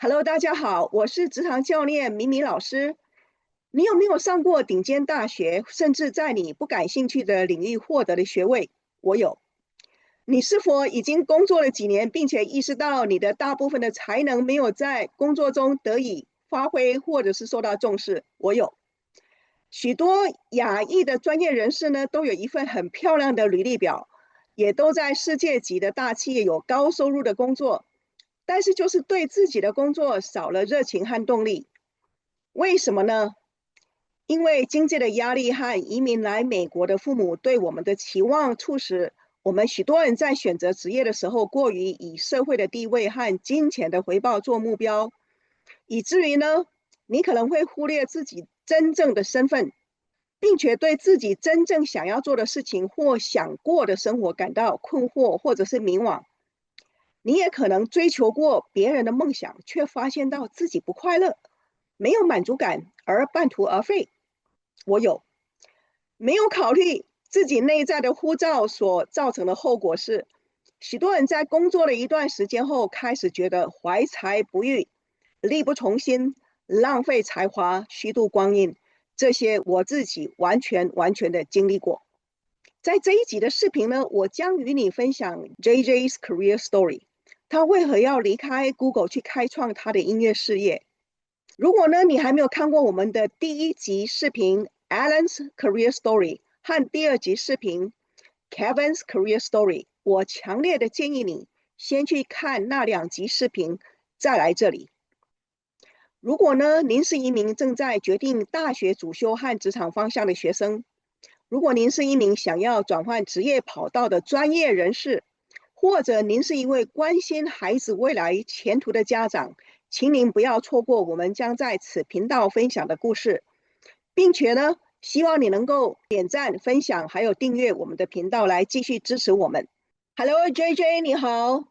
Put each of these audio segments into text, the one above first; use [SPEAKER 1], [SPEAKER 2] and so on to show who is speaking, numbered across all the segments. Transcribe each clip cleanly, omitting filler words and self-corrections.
[SPEAKER 1] Hello，大家好，我是职场教练米米老师。你有没有上过顶尖大学，甚至在你不感兴趣的领域获得的学位？我有。你是否已经工作了几年，并且意识到你的大部分的才能没有在工作中得以发挥，或者是受到重视？我有。许多亚裔的专业人士呢，都有一份很漂亮的履历表，也都在世界级的大企业有高收入的工作，但是就是对自己的工作少了热情和动力。为什么呢？因为经济的压力和移民来美国的父母对我们的期望，促使我们许多人在选择职业的时候，过于以社会的地位和金钱的回报做目标，以至于呢，你可能会忽略自己真正的身份，并且对自己真正想要做的事情或想过的生活感到困惑或者是迷惘。你也可能追求过别人的梦想，却发现到自己不快乐，没有满足感而半途而废。我有。没有考虑自己内在的呼召所造成的后果是，许多人在工作了一段时间后，开始觉得怀才不遇、力不从心、浪费才华、虚度光阴。这些我自己完全的经历过。在这一集的视频呢，我将与你分享 JJ's career story，他为何要离开 Google 去开创他的音乐事业。如果呢你还没有看过我们的第一集视频 Alan's Career Story 和第二集视频 Kevin's Career Story，我强烈的建议你先去看那两集视频，再来这里。如果呢您是一名正在决定大学主修和职场方向的学生，如果您是一名想要转换职业跑道的专业人士，或者您是一位关心孩子未来前途的家长，请您不要错过我们将在此频道分享的故事，并且呢，希望你能够点赞、分享，还有订阅我们的频道来继续支持我们。Hello JJ，你好，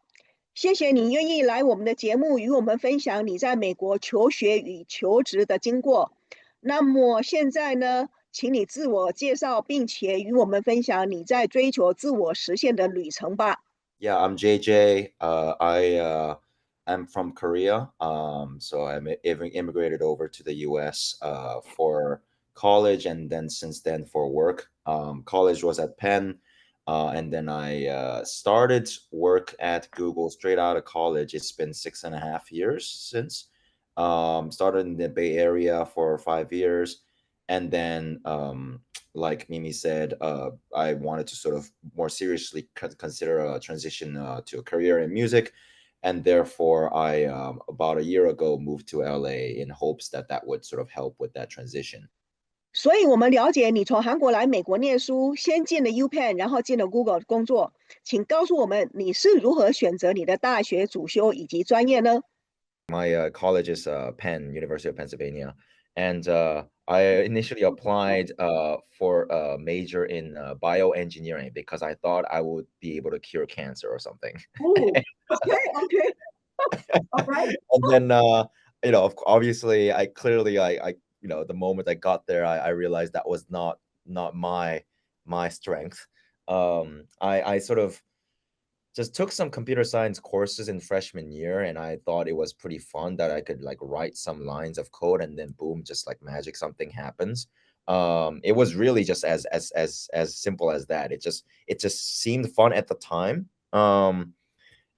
[SPEAKER 1] 谢谢你愿意来我们的节目与我们分享你在美国求学与求职的经过。那么现在呢，请你自我介绍，并且与我们分享你在追求自我实现的旅程吧。
[SPEAKER 2] Yeah, I'm JJ. I'm from Korea. So immigrated over to the US for college, and then since then for work. College was at Penn, and then I started work at Google straight out of college. It's been 6.5 years since. Started in the Bay Area for 5 years, and then like Mimi said, I wanted to sort of more seriously consider a transition to a career in music. And therefore, I about a year ago moved to LA in hopes that that would sort of help with that transition.
[SPEAKER 1] 所以，我们了解你从韩国来美国念书，先进了 UPenn，然后进了 Google 工作。请告诉我们你是如何选择你的大学主修以及专业呢？My
[SPEAKER 2] college is Penn, University of Pennsylvania, and I initially applied for a major in bioengineering because I thought I would be able to cure cancer or something.
[SPEAKER 1] Oh, okay, okay, all right.
[SPEAKER 2] And then, obviously, I clearly, the moment I got there, I realized that was not my strength. I sort of just took some computer science courses in freshman year, and I thought it was pretty fun that I could like write some lines of code, and then boom, just like magic, something happens. It was really just as simple as that. It just seemed fun at the time. And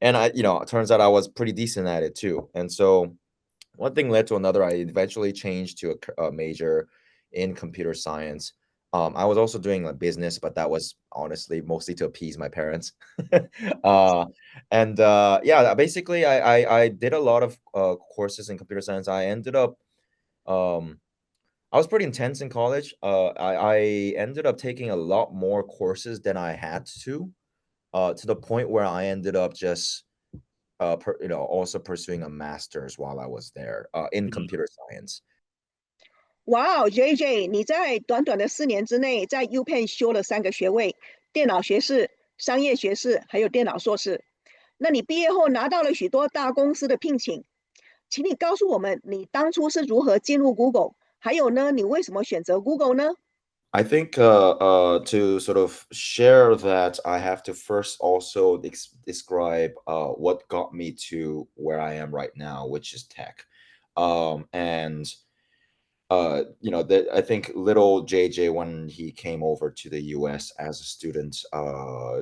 [SPEAKER 2] it turns out I was pretty decent at it too. And so one thing led to another. I eventually changed to a major in computer science. I was also doing like business, but that was honestly mostly to appease my parents. uh, and yeah, basically, I did a lot of courses in computer science. Um, I was pretty intense in college. I ended up taking a lot more courses than I had to the point where I ended up just also pursuing a master's while I was there in computer science.
[SPEAKER 1] 哇哦，JJ，你在短短的4年之内，在 UPenn 修了3个学位：电脑学士、商业学士，还有电脑硕士。那你毕业后拿到了许多大公司的聘请，请你告诉我们，你当初是如何进入 Google，还有呢，你为什么选择 Google 呢？
[SPEAKER 2] I think to sort of share that, I have to first also describe what got me to where I am right now, which is tech. And I think little JJ, when he came over to the US as a student,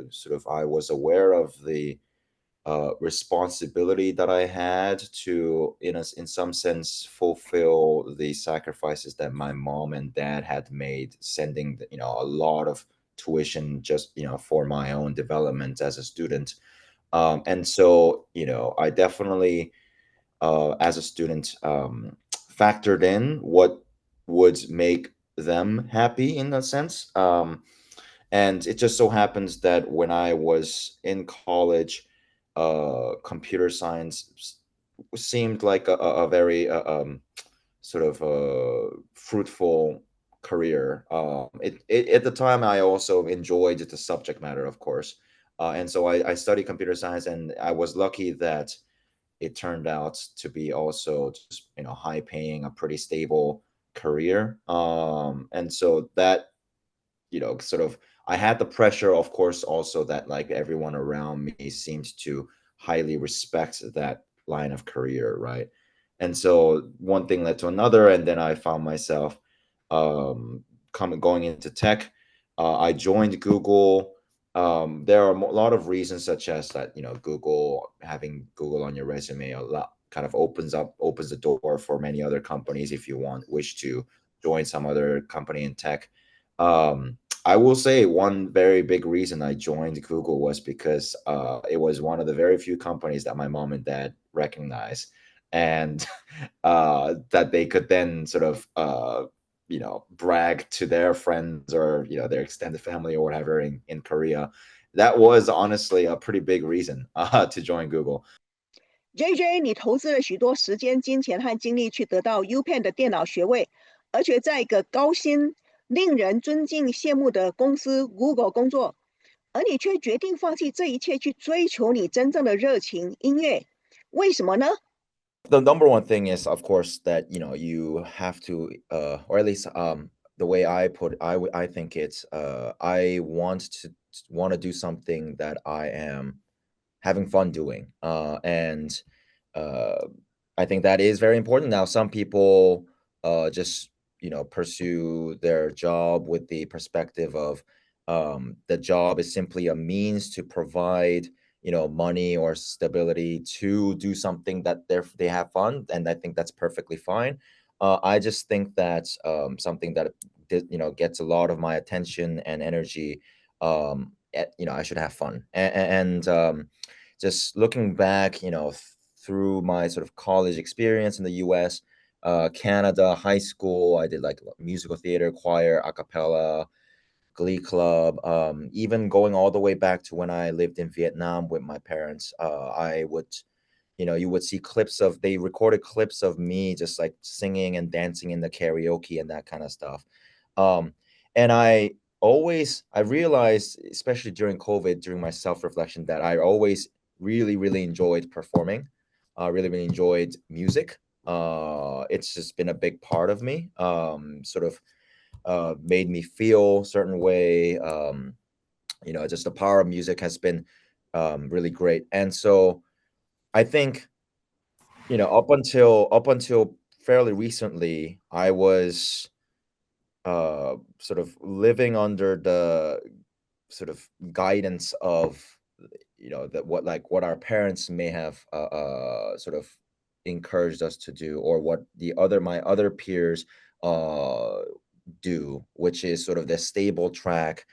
[SPEAKER 2] sort of I was aware of the responsibility that I had to, in some sense, fulfill the sacrifices that my mom and dad had made, sending a lot of tuition just for my own development as a student. And so I definitely, as a student, factored in what would make them happy in a sense. And it just so happens that when I was in college, computer science seemed like a very sort of fruitful career. At the time, I also enjoyed the subject matter, of course. And so I studied computer science, and I was lucky that it turned out to be also just high paying, a pretty stable career. And so that sort of, I had the pressure, of course, also that like everyone around me seemed to highly respect that line of career, right? And so one thing led to another, and then I found myself um, coming going into tech. I joined Google. There are a lot of reasons, such as that Google, having Google on your resume a lot kind of opens the door for many other companies if you wish to join some other company in tech. Um, I will say one very big reason I joined Google was because it was one of the very few companies that my mom and dad recognized, and that they could then sort of brag to their friends or their extended family or whatever in Korea. That was honestly a pretty big reason to join Google.
[SPEAKER 1] JJ，你投资了许多时间、金钱和精力去得到 UPenn 的电脑学位，而且在一个高薪、令人尊敬、羡慕的公司 Google 工作，而你却决定放弃这一切去追求你真正的热情——音乐，为什么呢？The
[SPEAKER 2] number one thing is, of course, that you have to, or at least the way I put, I think it's, I want to do something that I am having fun doing, and uh, I think that is very important. Now, some people just pursue their job with the perspective of the job is simply a means to provide money or stability to do something that they have fun, and I think that's perfectly fine. I just think that something that gets a lot of my attention and energy, I should have fun. And just looking back, through my sort of college experience in the US, Canada, high school, I did like musical theater, choir, a cappella, glee club, even going all the way back to when I lived in Vietnam with my parents. I would, you would see they recorded clips of me just like singing and dancing in the karaoke and that kind of stuff. Um, and I realized, especially during COVID, during my self-reflection, that I always really, really enjoyed performing. Really, really enjoyed music. It's just been a big part of me. Sort of made me feel a certain way. Just the power of music has been really great. And so I think, up until fairly recently, I was sort of living under the sort of guidance of that what our parents may have sort of encouraged us to do, or what my other peers uh do, which is sort of the stable track,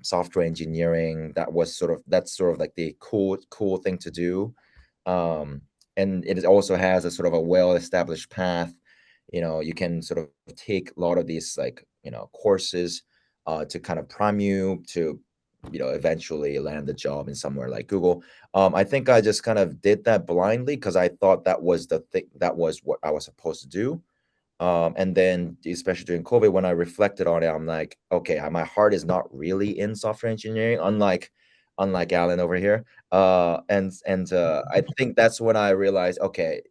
[SPEAKER 2] software engineering. That's sort of like the cool thing to do. um and it also has a sort of a well established path. You can sort of take a lot of these like courses to kind of prime you to eventually land a job in somewhere like Google. I think I just kind of did that blindly because I thought that was the thing, that was what I was supposed to do. And then, especially during COVID, when I reflected on it, I'm like, okay, my heart is not really in software engineering, unlike Alan over here. And I think that's when I realized, okay,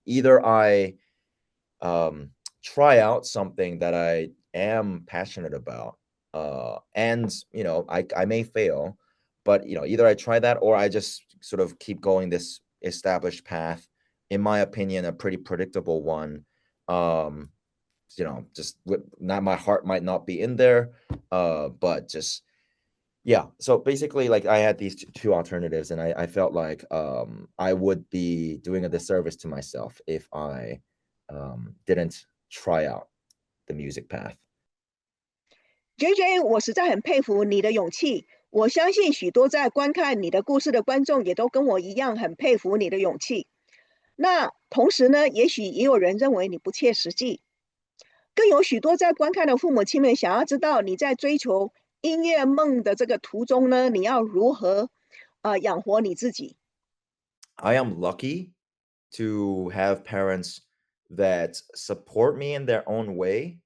[SPEAKER 2] either I try out something that I am passionate about. And I may fail, but either I try that or I just sort of keep going this established path, in my opinion, a pretty predictable one. Um, just not, my heart might not be in there, but just, yeah. So basically, like, I had these two alternatives, and I felt like I would be doing a disservice to myself if I didn't try out the music path.
[SPEAKER 1] JJ，我实在很佩服你的勇气。我相信许多在观看你的故事的观众也都跟我一样很佩服你的勇气。那同时呢，也许也有人认为你不切实际，更有许多在观看的父母亲们想要知道你在追求音乐梦的这个途中呢，你要如何养活你自己。
[SPEAKER 2] I am lucky to have parents that support me in their own way.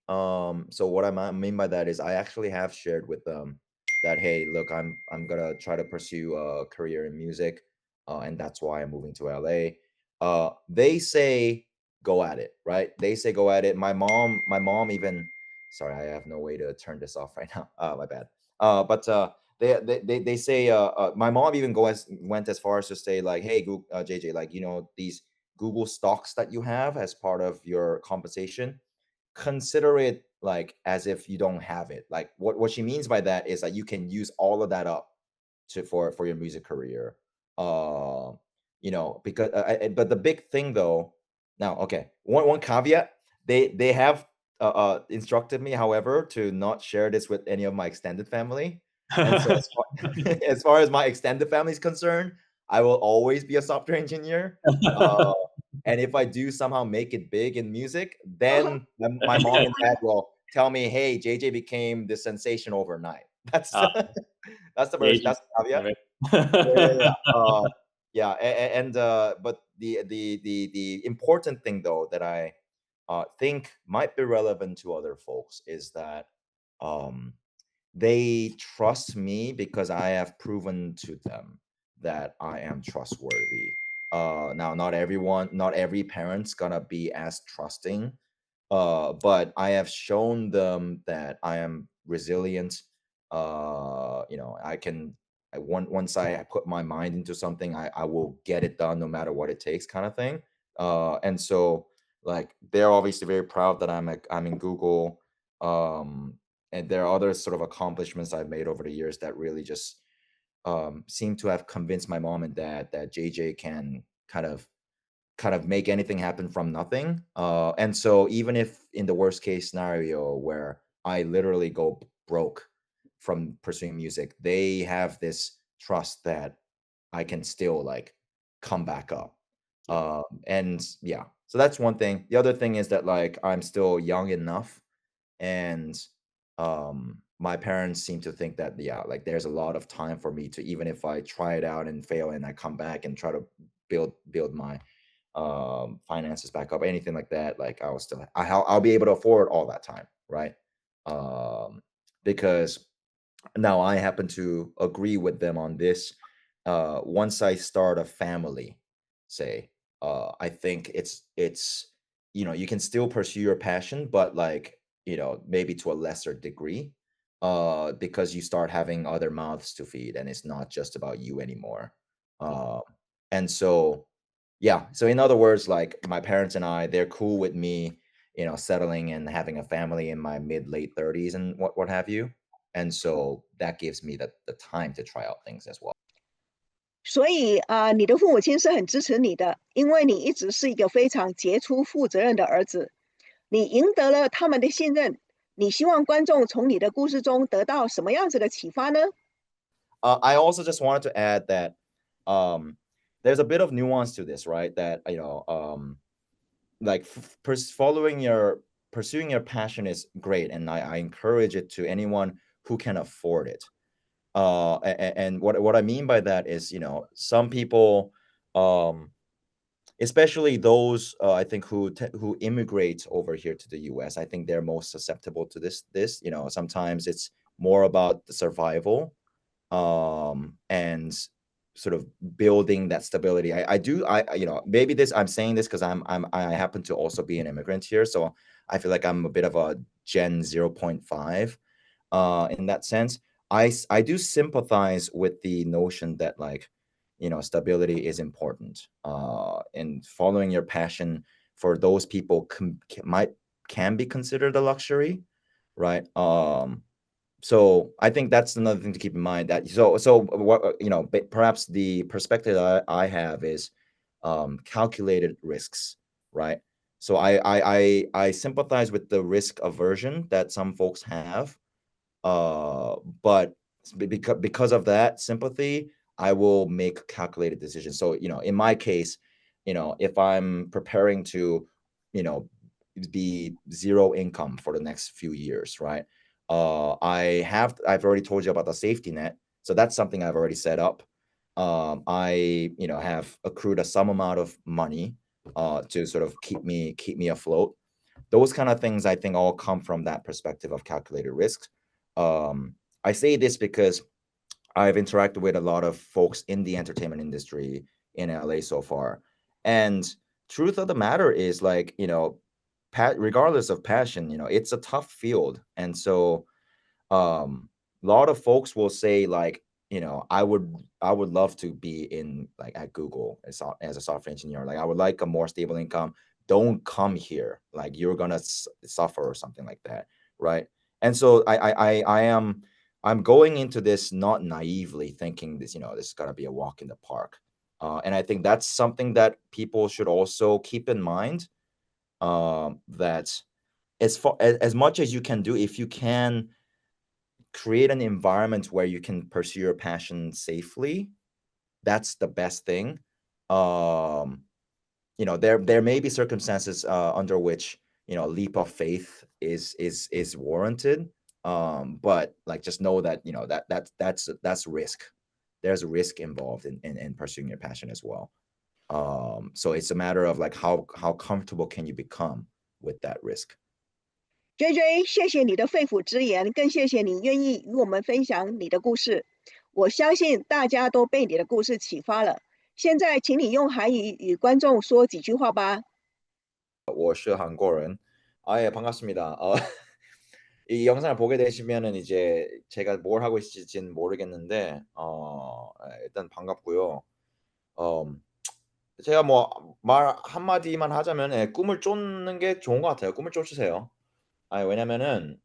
[SPEAKER 2] So what mean by that is I actually have shared with them that, hey, look, I'm gonna try to pursue a career in music, and that's why I'm moving to LA. They say go at it, right? They say go at it. My mom even, sorry, I have no way to turn this off right now. My bad. But they say my mom even went as far as to say, like, hey, JJ, like, these Google stocks that you have as part of your compensation, consider it like as if you don't have it. Like, what she means by that is that you can use all of that up for your music career. uh because but the big thing though, now, okay, one caveat, they have instructed me, however, to not share this with any of my extended family. And so as far, as far as my extended family is concerned, I will always be a software engineer. uh, and if I do somehow make it big in music, then my mom and dad will tell me, hey, JJ became the sensation overnight. That's that's the version. That's the caveat. Yeah, yeah, yeah. Yeah, and but the important thing though that I think might be relevant to other folks is that um, they trust me because I have proven to them that I am trustworthy. Now, not every parent's gonna be as trusting, but I have shown them that I am resilient. I can. Once I put my mind into something, I will get it done no matter what it takes, kind of thing. And so, like, they're obviously very proud that I'm in Google. Um, and there are other sort of accomplishments I've made over the years that really just seem to have convinced my mom and dad that JJ can kind of make anything happen from nothing. And so even if in the worst case scenario where I literally go broke from pursuing music, they have this trust that I can still, like, come back up. And yeah, so that's one thing. The other thing is that, like, I'm still young enough, and my parents seem to think that, yeah, like, there's a lot of time for me to, even if I try it out and fail and I come back and try to build my finances back up, anything like that, like, I'll be able to afford all that time, right? um because now I happen to agree with them on this. Once I start a family, say, I think it's you can still pursue your passion, but, like, maybe to a lesser degree, because you start having other mouths to feed and it's not just about you anymore. uh, and so, yeah, so in other words, like, my parents and they're cool with me, settling and having a family in my mid late 30s and what have you. And so that gives me the time to try out things as well.
[SPEAKER 1] 所以你的父母亲是很支持你的，因为你一直是一个非常杰出、负责任的儿子，你赢得了他们的信任。你希望观众从你的故事中得到什么样子的启发呢？I
[SPEAKER 2] also just wanted to add that um, there's a bit of nuance to this, right? That, like, pursuing your passion is great, and I encourage it to anyone who can afford it. And what I mean by that is, some people, um, especially those, I think, who immigrate over here to the US, I think they're most susceptible to this. Sometimes it's more about the survival, and sort of building that stability. Maybe I'm saying this because I happen to also be an immigrant here, so I feel like I'm a bit of a Gen 0.5 in that sense. I do sympathize with the notion that, like, stability is important, and following your passion for those people can be considered a luxury, right? So I think that's another thing to keep in mind. That what perhaps the perspective that I have is calculated risks, right? So I sympathize with the risk aversion that some folks have, but because of that sympathy, I will make calculated decisions. So in my case, if I'm preparing to, be zero income for the next few years, right? I've already told you about the safety net, so that's something I've already set up. I have accrued some amount of money to sort of keep me afloat. Those kind of things, I think, all come from that perspective of calculated risks. I say this because I've interacted with a lot of folks in the entertainment industry in LA so far, and truth of the matter is, like, regardless of passion, it's a tough field. And so a lot of folks will say, like, I would love to be in, like, at Google as a software engineer. Like, I would like a more stable income. Don't come here, like, you're gonna suffer or something like that, right? And so I'm going into this not naively thinking this is gonna be a walk in the park. And I think that's something that people should also keep in mind, that as much as you can do, if you can create an environment where you can pursue your passion safely, that's the best thing. There may be circumstances under which a leap of faith is warranted, but, like, just know that that's risk. There's a risk involved in pursuing your passion as well. So it's a matter of, like, how comfortable can you become with that risk.
[SPEAKER 1] JJ，谢谢你的肺腑之言，更谢谢你愿意与我们分享你的故事。我相信大家都被你的故事启发了。现在，请你用韩语与观众说几句话吧。
[SPEAKER 2] 我是 한국인. 예, 반갑습니다. 이 영상을 보게 되시면은 이제 제가 뭘 하고 있을지는 모르겠는데, 일단 반갑고요. 제가 뭐 말 한마디만 하자면, 꿈을 쫓는 게 좋은 것 같아요. 꿈을 쫓으세요. 왜냐면은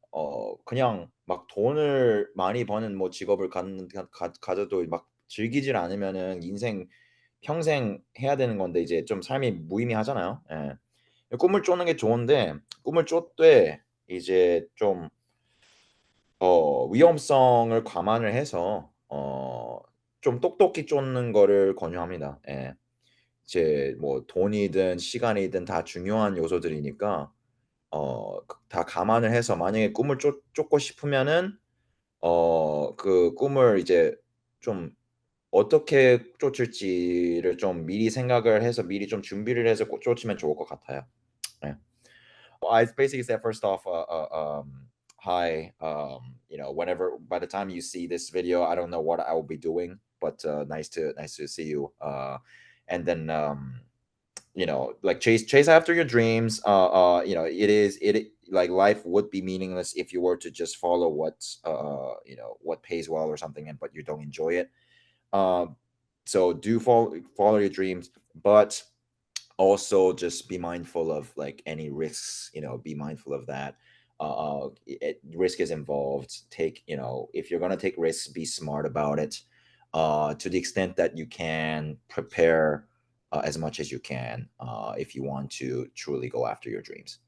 [SPEAKER 2] 그냥 막 돈을 많이 버는 뭐 직업을 가져도 막 즐기질 않으면은 인생 평생 해야 되는 건데, 이제 좀 삶이 무의미하잖아요. 예. 꿈을 쫓는 게 좋은데, 꿈을 쫓되 이제 좀 위험성을 감안을 해서 좀 똑똑히 쫓는 거를 권유합니다. 예. 이제 뭐 돈이든 시간이든 다 중요한 요소들이니까 다 감안을 해서, 만약에 꿈을 쫓고 싶으면은 그 꿈을 이제 좀 어떻게 쫓을지를 좀 미리 생각을 해서 미리 좀 준비를 해서 쫓으면 좋을 것 같아요. 예. I basically said, first off, hi. Whenever, by the time you see this video, I don't know what I will be doing, but nice to see you. And then like, chase after your dreams. Like, life would be meaningless if you were to just follow what pays well or something, but you don't enjoy it. So do follow your dreams, but also just be mindful of, like, any risks. Be mindful of that. Risk is involved. If you're gonna take risks, be smart about it. To the extent that you can, prepare as much as you can, if you want to truly go after your dreams.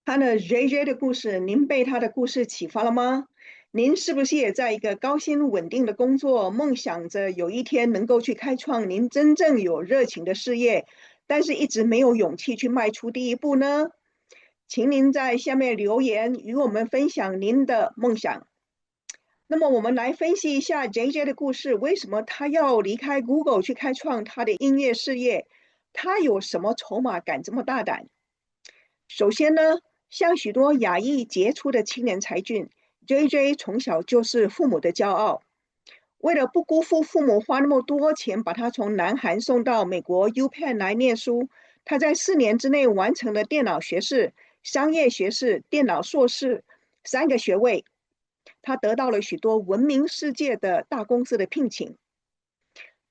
[SPEAKER 1] 看了 JJ 的故事，您被他的故事启发了吗？您是不是也在一个高薪稳定的工作，梦想着有一天能够去开创您真正有热情的事业，但是一直没有勇气去迈出第一步呢？请您在下面留言与我们分享您的梦想。那么我们来分析一下 JJ 的故事，为什么他要离开 Google 去开创他的音乐事业？他有什么筹码敢这么大胆？首先呢，像许多亚裔杰出的青年才俊，JJ 从小就是父母的骄傲。为了不辜负父母花那么多钱把他从南韩送到美国 UPenn 来念书，他在4年之内完成了电脑学士、商业学士、电脑硕士3个学位。他得到了许多闻名世界的大公司的聘请。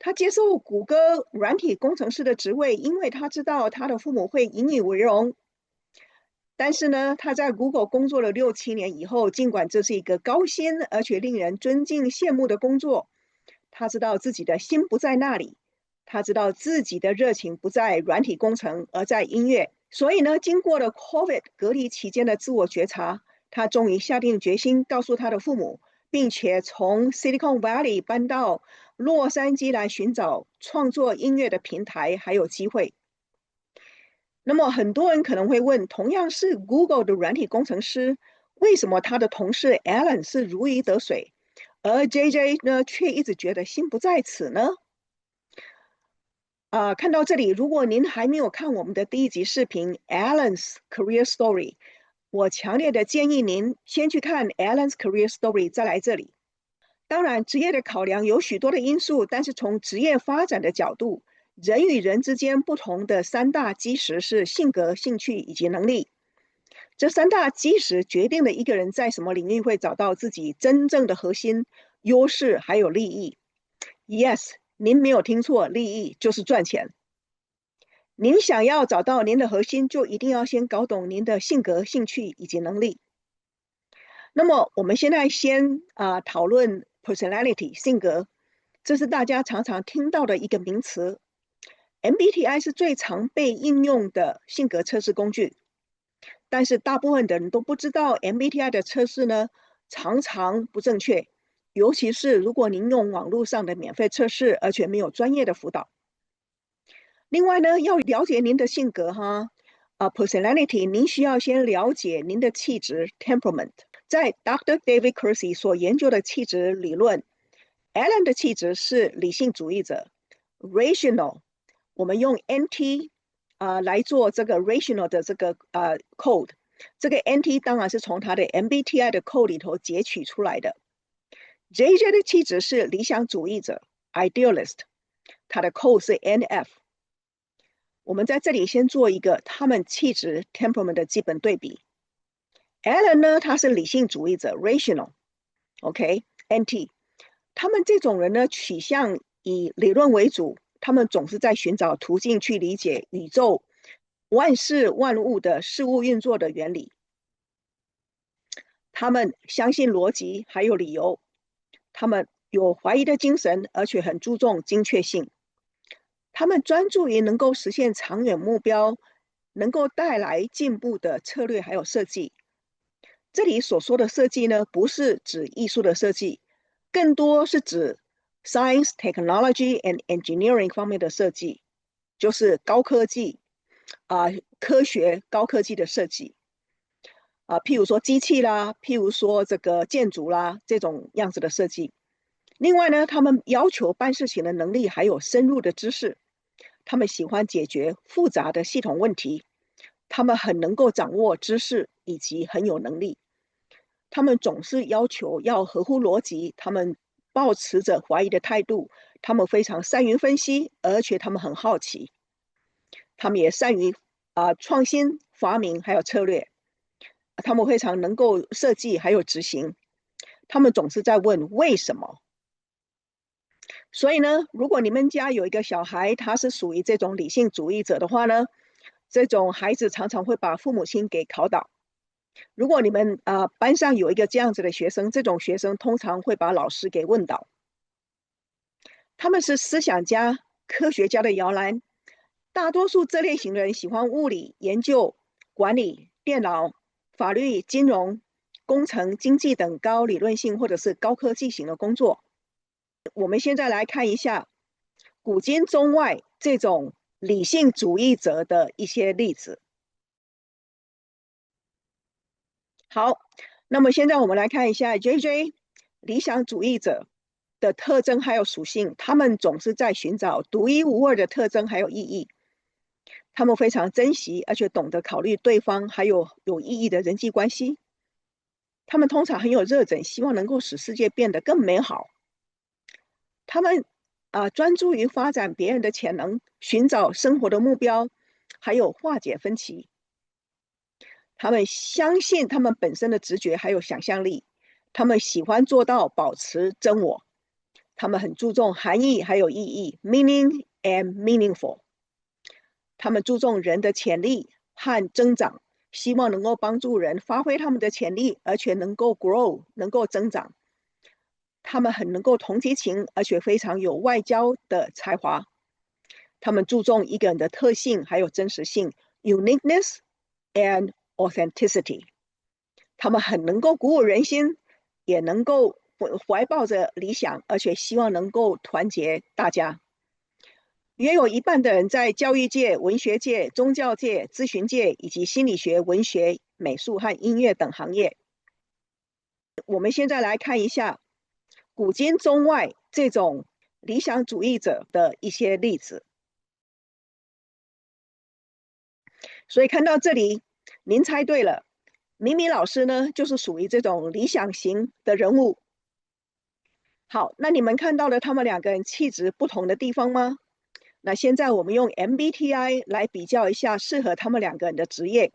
[SPEAKER 1] 他接受谷歌软体工程师的职位，因为他知道他的父母会引以为荣。但是呢，他在 Google 工作了6、7年以后，尽管这是一个高薪而且令人尊敬羡慕的工作，他知道自己的心不在那里，他知道自己的热情不在软体工程，而在音乐。所以呢，经过了 COVID 隔离期间的自我觉察，他终于下定决心告诉他的父母，并且从 Silicon Valley 搬到洛杉矶来寻找创作音乐的平台还有机会。那么很多人可能会问，同样是 Google 的软体工程师，为什么他的同事 Alan 是如鱼得水，而 JJ 呢却一直觉得心不在此呢？看到这里，如果您还没有看我们的第1集视频 Alan's Career Story， 我强烈的建议您先去看 Alan's Career Story， 再来这里。当然，职业的考量有许多的因素，但是从职业发展的角度，人与人之间不同的3大基石是性格、兴趣以及能力。这3大基石决定了一个人在什么领域会找到自己真正的核心优势还有利益。Yes， 您没有听错，利益就是赚钱。您想要找到您的核心，就一定要先搞懂您的性格、兴趣以及能力。那么我们现在先讨论 personality 性格，这是大家常常听到的一个名词。MBTI 是最常被应用的性格测试工具，但是大部分的人都不知道 MBTI 的测试呢常常不正确，尤其是如果您用网络上的免费测试，而且没有专业的辅导。另外呢，要了解您的性格personality， 您需要先了解您的气质 temperament。在 Dr. David Kersey 所研究的气质理论 ，Alan 的气质是理性主义者 ，rational。我们用 NT 来做这个 rational 的这个code， 这个 NT 当然是从他的 MBTI 的 code 里头截取出来的。JJ 的气质是理想主义者 idealist， 他的 code 是 NF。我们在这里先做一个他们气质 temperament 的基本对比。Alan 呢，他是理性主义者 rational，NT。他们这种人呢，取向以理论为主，他们总是在寻找途径去理解宇宙万事万物的事物运作的原理。他们相信逻辑还有理由，他们有怀疑的精神，而且很注重精确性。他们专注于能够实现长远目标，能够带来进步的策略还有设计。这里所说的设计呢，不是指艺术的设计，更多是指 science, technology and engineering 方面的设计，就是高科技科学高科技的设计譬如说机器啦，譬如说这个建筑啦，这种样子的设计。另外呢，他们要求办事情的能力还有深入的知识，他们喜欢解决复杂的系统问题，他们很能够掌握知识以及很有能力。他们总是要求要合乎逻辑，他们抱持着怀疑的态度，他们非常善于分析，而且他们很好奇，他们也善于创新发明还有策略，他们非常能够设计还有执行，他们总是在问为什么。所以呢，如果你们家有一个小孩，他是属于这种理性主义者的话呢，这种孩子常常会把父母亲给考倒。如果你们班上有一个这样子的学生，这种学生通常会把老师给问倒。他们是思想家、科学家的摇篮。大多数这类型的人喜欢物理、研究、管理、电脑、法律、金融、工程、经济等高理论性或者是高科技型的工作。我们现在来看一下古今中外这种理性主义者的一些例子。好，那么现在我们来看一下 JJ 理想主义者的特征还有属性。他们总是在寻找独一无二的特征还有意义。他们非常珍惜而且懂得考虑对方还有有意义的人际关系。他们通常很有热忱，希望能够使世界变得更美好。他们专注于发展别人的潜能，寻找生活的目标，还有化解分歧。他们相信他们本身的直觉还有想象力，他们喜欢做到保持真我，他们很注重含义还有意义 （meaning and meaningful）。他们注重人的潜力和增长，希望能够帮助人发挥他们的潜力，而且能够 grow， 能够增长。他们很能够同情情，而且非常有外交的才华。他们注重一个人的特性还有真实性 （uniqueness and authenticity）。他们很能够鼓舞人心，也能够怀抱着理想，而且希望能够团结大家。约有一半的人在教育界、文学界、宗教界、咨询界以及心理学、文学、美术和音乐等行业。我们现在来看一下古今中外这种理想主义者的一些例子。所以看到这里，您猜对了，米米老师呢就是属于这种理想型的人物。好，那你们看到了他们两个人气质不同的地方吗？那现在我们用 MBTI 来比较一下适合他们两个人的职业。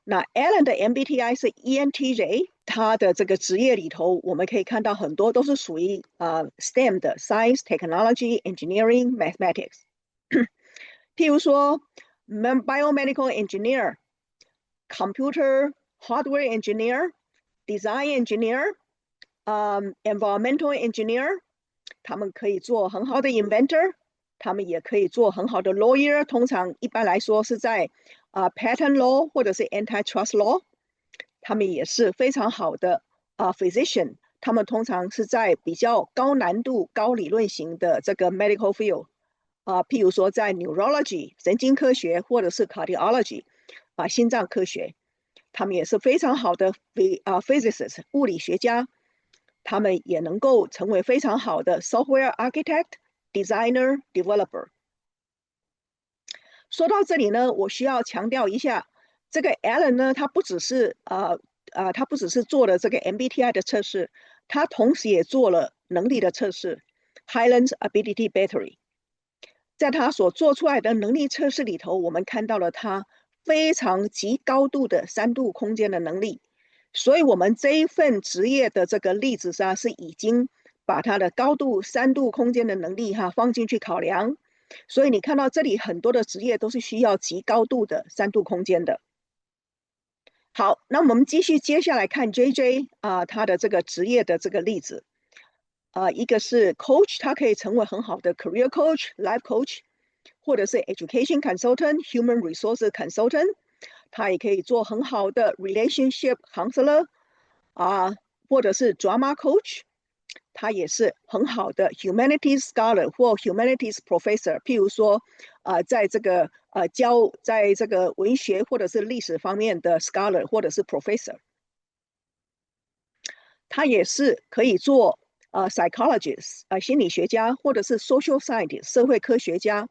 [SPEAKER 1] 那 Alan 的 MBTI 是 ENTJ， 他的这个职业里头，我们可以看到很多都是属于STEM 的 Science, Technology, Engineering, Mathematics。譬如说 Biomedical Engineer, Computer Hardware Engineer, Design Engineer, Environmental Engineer， 他们可以做很好的 Inventor， 他们也可以做很好的 Lawyer， 通常一般来说是在Patent Law 或者是 Antitrust Law， 他们也是非常好的Physician， 他们通常是在比较高难度、高理论型的这个 Medical Field， 譬如说在 Neurology 神经科学或者是 Cardiology 心脏科学，他们也是非常好的Physicist 物理学家，他们也能够成为非常好的 Software Architect、Designer、Developer。说到这里呢，我需要强调一下，这个 Alan 呢，他不只是做了这个 MBTI 的测试，他同时也做了能力的测试 Highlands Ability Battery。在他所做出来的能力测试里头，我们看到了他非常极高度的3度空间的能力。所以我们这一份职业的这个例子上是已经把他的高度3度空间的能力放进去考量。所以你看到这里很多的职业都是需要极高度的3度空间的。好，那我们接下来看 JJ 他的这个职业的这个例子。一个是 coach， 他可以成为很好的 career coach、life coach， 或者是 education consultant、human resources consultant， 他也可以做很好的 relationship counselor， 或者是 drama coach， 他也是很好的 humanities scholar 或 humanities professor， 譬如说在这个在这个文学或者是历史方面的 scholar 或者是 professor。他也是可以做psychologist 心理学家，或者是 social scientist 社会科学家。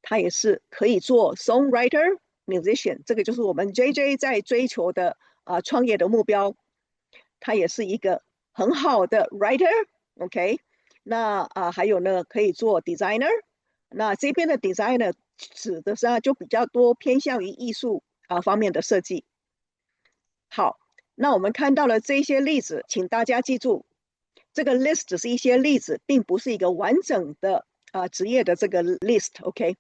[SPEAKER 1] 他也是可以做 songwriter musician， 这个就是我们 JJ 在追求的创业的目标。他也是一个很好的 writer，OK， 那还有呢可以做 designer。那这边的 designer 指的是就比较多偏向于艺术方面的设计。好，那我们看到了这些例子，请大家记住，这个 list 只是一些例子，并不是一个完整的职业的这个 list，OK？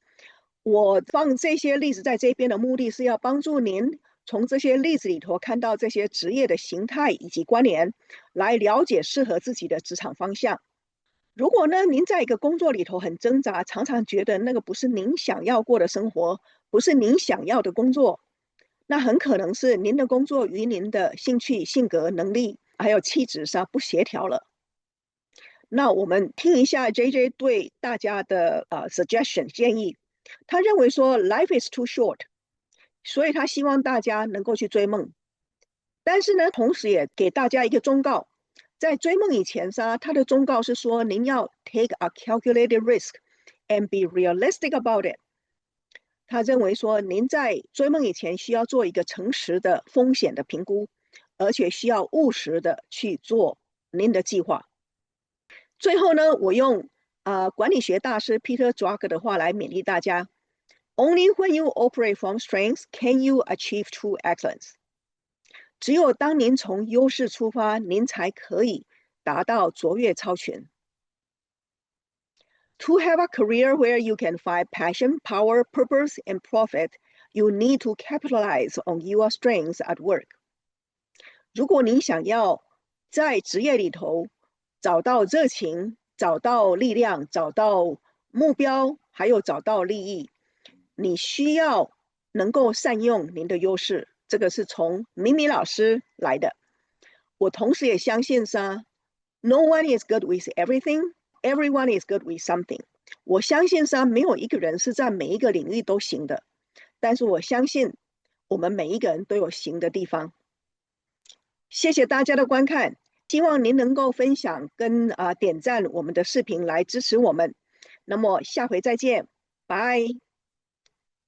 [SPEAKER 1] 我放这些例子在这边的目的是要帮助您从这些例子里头看到这些职业的形态以及关联，来了解适合自己的职场方向。如果呢，您在一个工作里头很挣扎，常常觉得那个不是您想要过的生活，不是您想要的工作，那很可能是您的工作与您的兴趣、性格、能力还有气质上不协调了。那我们听一下 JJ 对大家的suggestion 建议。他认为说 life is too short， 所以他希望大家能够去追梦。但是呢，同时也给大家一个忠告，在追梦以前他的忠告是说，您要 take a calculated risk and be realistic about it。他认为说，您在追梦以前需要做一个诚实的风险的评估，而且需要务实的去做您的计划。最后呢，我用管理学大师 Peter Drucker 的话来勉励大家：Only when you operate from strengths can you achieve true excellence。只有当您从优势出发，您才可以达到卓越超群。To have a career where you can find passion, power, purpose, and profit, you need to capitalize on your strengths at work. 如果你想要在职业里头找到热情、找到力量、找到目标，还有找到利益，你需要能够善用您的优势。这个是从米米老师来的。我同时也相信No one is good with everything, everyone is good with something. 我相信没有一个人是在每一个领域都行的，但是我相信我们每一个人都有行的地方。谢谢大家的观看，希望您能够分享跟点赞我们的视频来支持我们。那么下回再见，拜。